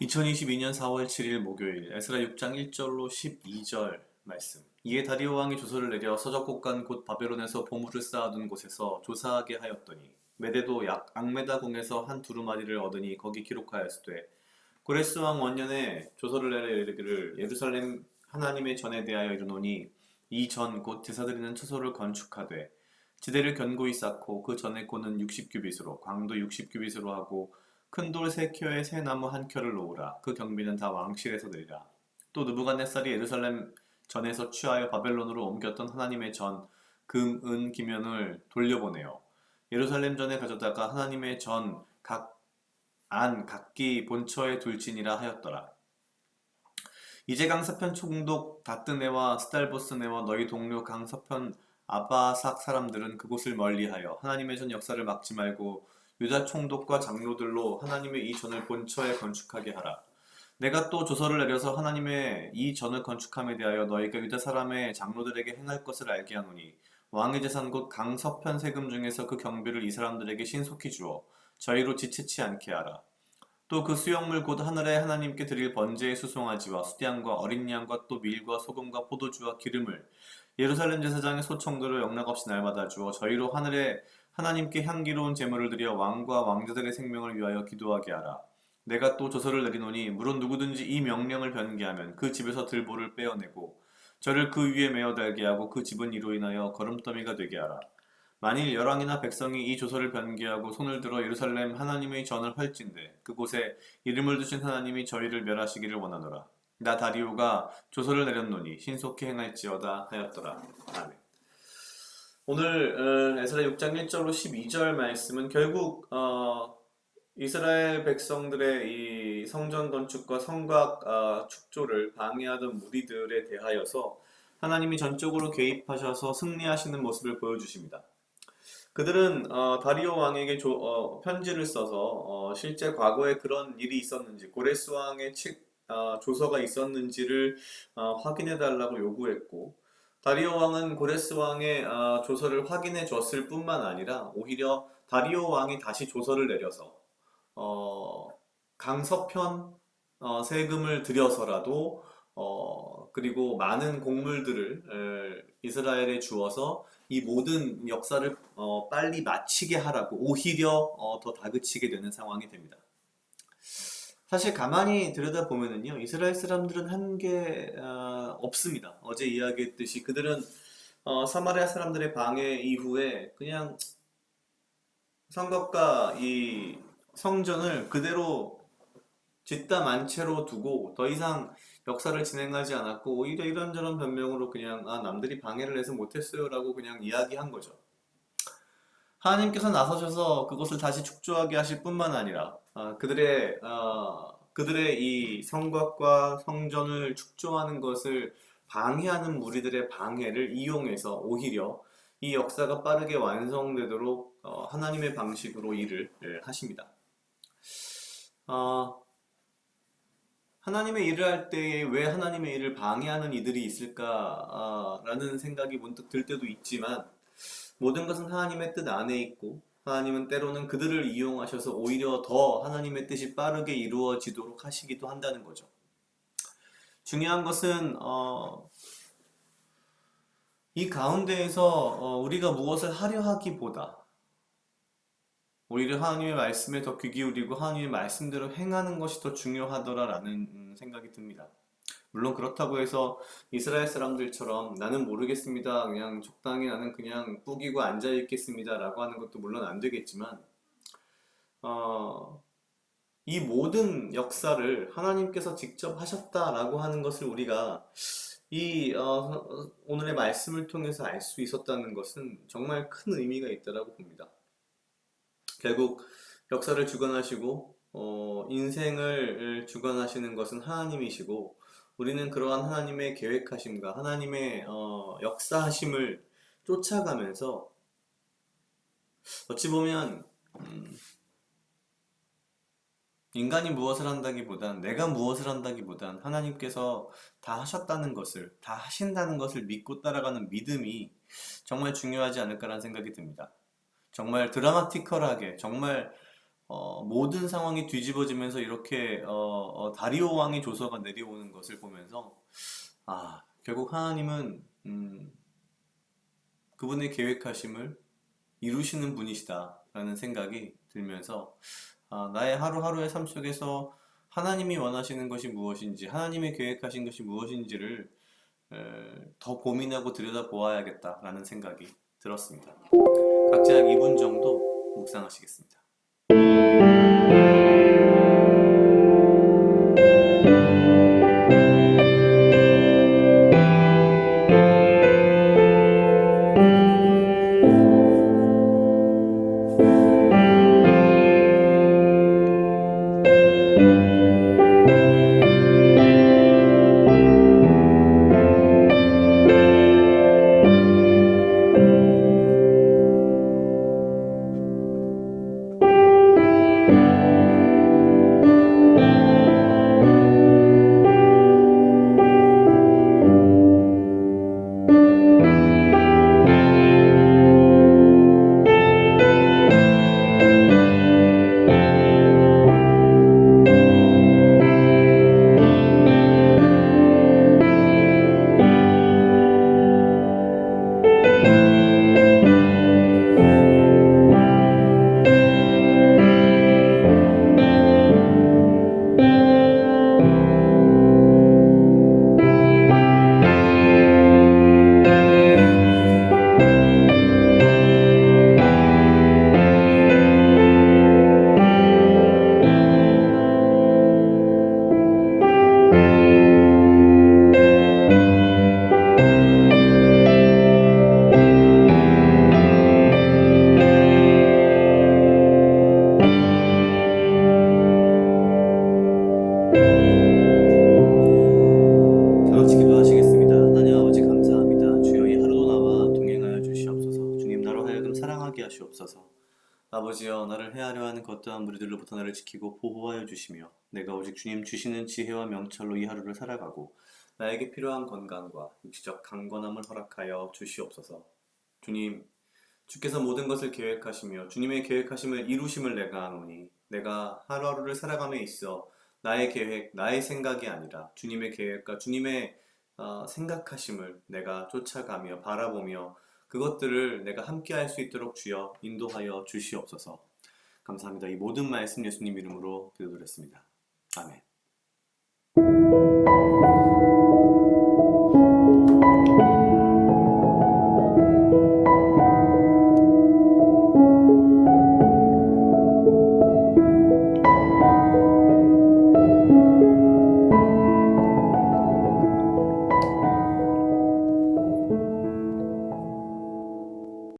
2022년 4월 7일 목요일 에스라 6장 1절로 12절 말씀. 이에 다리오 왕이 조서를 내려 서적국간 곧 바벨론에서 보물을 쌓아둔 곳에서 조사하게 하였더니 메대도 약 앙메다 궁에서 한 두루마리를 얻으니 거기 기록하였으되 고레스 왕 원년에 조서를 내려 이르기를 예루살렘 하나님의 전에 대하여 이르노니 이 전 곧 제사드리는 처소를 건축하되 지대를 견고히 쌓고 그 전에 고는 60규빗으로 광도 60규빗으로 하고 큰 돌 3켜에 새 나무 1켜를 놓으라. 그 경비는 다 왕실에서 드리라. 또 느부갓네살이 예루살렘 전에서 취하여 바벨론으로 옮겼던 하나님의 전 금, 은, 기면을 돌려보내요. 예루살렘 전에 가져다가 하나님의 전 각기 본처에 둘지니라 하였더라. 이제 강서편 총독 다뜨네와 스달보스네와 너희 동료 강서편 아바삭 사람들은 그곳을 멀리하여 하나님의 전 역사를 막지 말고 유다 총독과 장로들로 하나님의 이 전을 본처에 건축하게 하라. 내가 또 조서를 내려서 하나님의 이 전을 건축함에 대하여 너희가 유다 사람의 장로들에게 행할 것을 알게 하노니 왕의 재산 곧 강서편 세금 중에서 그 경비를 이 사람들에게 신속히 주어 저희로 지체치 않게 하라. 또 그 수용물 곧 하늘에 하나님께 드릴 번제의 수송아지와 수량과 어린 양과 또 밀과 소금과 포도주와 기름을 예루살렘 제사장의 소총들을 영락없이 날마다 주어 저희로 하늘에 하나님께 향기로운 제물을 드려 왕과 왕자들의 생명을 위하여 기도하게 하라. 내가 또 조서를 내리노니 물론 누구든지 이 명령을 변개하면 그 집에서 들보를 빼어내고 저를 그 위에 메어 달게 하고 그 집은 이로 인하여 거름더미가 되게 하라. 만일 열왕이나 백성이 이 조서를 변개하고 손을 들어 예루살렘 하나님의 전을 헐진대 그곳에 이름을 두신 하나님이 저희를 멸하시기를 원하노라. 나 다리오가 조서를 내렸노니 신속히 행할지어다 하였더라. 아멘. 오늘 에스라 6장 1절로 12절 말씀은 결국 이스라엘 백성들의 이 성전 건축과 성곽 축조를 방해하던 무리들에 대하여서 하나님이 전적으로 개입하셔서 승리하시는 모습을 보여주십니다. 그들은 다리오 왕에게 편지를 써서 실제 과거에 그런 일이 있었는지 고레스 왕의 조서가 있었는지를 확인해 달라고 요구했고 다리오 왕은 고레스 왕의 조서를 확인해 줬을 뿐만 아니라 오히려 다리오 왕이 다시 조서를 내려서 어, 강서편 세금을 들여서라도 그리고 많은 곡물들을 이스라엘에 주어서 이 모든 역사를 빨리 마치게 하라고 오히려 더 다그치게 되는 상황이 됩니다. 사실 가만히 들여다보면은요, 이스라엘 사람들은 한 게 없습니다. 어제 이야기했듯이 그들은 사마리아 사람들의 방해 이후에 그냥 성곽과 이 성전을 그대로 뒷담 채로 두고 더 이상 역사를 진행하지 않았고 오히려 이런저런 변명으로 그냥 남들이 방해를 해서 못했어요라고 그냥 이야기한 거죠. 하나님께서 나서셔서 그것을 다시 축조하게 하실 뿐만 아니라 그들의 이 성곽과 성전을 축조하는 것을 방해하는 무리들의 방해를 이용해서 오히려 이 역사가 빠르게 완성되도록 하나님의 방식으로 일을 하십니다. 어, 하나님의 일을 할 때에 왜 하나님의 일을 방해하는 이들이 있을까라는 생각이 문득 들 때도 있지만 모든 것은 하나님의 뜻 안에 있고 하나님은 때로는 그들을 이용하셔서 오히려 더 하나님의 뜻이 빠르게 이루어지도록 하시기도 한다는 거죠. 중요한 것은 이 가운데에서 우리가 무엇을 하려 하기보다 오히려 하나님의 말씀에 더 귀 기울이고 하나님의 말씀대로 행하는 것이 더 중요하더라라는 생각이 듭니다. 물론 그렇다고 해서 이스라엘 사람들처럼 나는 모르겠습니다. 그냥 적당히 나는 그냥 뿌기고 앉아 있겠습니다. 라고 하는 것도 물론 안 되겠지만 이 모든 역사를 하나님께서 직접 하셨다라고 하는 것을 우리가 오늘의 말씀을 통해서 알 수 있었다는 것은 정말 큰 의미가 있다고 봅니다. 결국 역사를 주관하시고 인생을 주관하시는 것은 하나님이시고 우리는 그러한 하나님의 계획하심과 하나님의 역사하심을 쫓아가면서 어찌 보면 인간이 무엇을 한다기보단 내가 무엇을 한다기보단 하나님께서 다 하셨다는 것을 다 하신다는 것을 믿고 따라가는 믿음이 정말 중요하지 않을까라는 생각이 듭니다. 정말 드라마티컬하게 정말 모든 상황이 뒤집어지면서 이렇게 다리오 왕의 조서가 내려오는 것을 보면서 결국 하나님은 그분의 계획하심을 이루시는 분이시다라는 생각이 들면서 나의 하루하루의 삶 속에서 하나님이 원하시는 것이 무엇인지, 하나님의 계획하신 것이 무엇인지를 더 고민하고 들여다보아야겠다라는 생각이 들었습니다. 각자 약 2분 정도 묵상하시겠습니다. 다 같이 기도하시겠습니다. 하나님 아버지 감사합니다. 주여 이 하루도 나와 동행하여 주시옵소서. 주님 나로 하여금 사랑하게 하시옵소서. 아버지여 나를 헤아려 하는 것떠한 무리들로부터 나를 지키고 보호하여 주시며 내가 오직 주님 주시는 지혜와 명철로 이 하루를 살아가고 나에게 필요한 건강과 육체적 강건함을 허락하여 주시옵소서. 주님 주께서 모든 것을 계획하시며 주님의 계획하심을 이루심을 내가 아노니 내가 하루하루를 살아감에 있어 나의 계획, 나의 생각이 아니라 주님의 계획과 주님의 생각하심을 내가 쫓아가며 바라보며 그것들을 내가 함께 할 수 있도록 주여 인도하여 주시옵소서. 감사합니다. 이 모든 말씀 예수님 이름으로 기도드렸습니다. 아멘.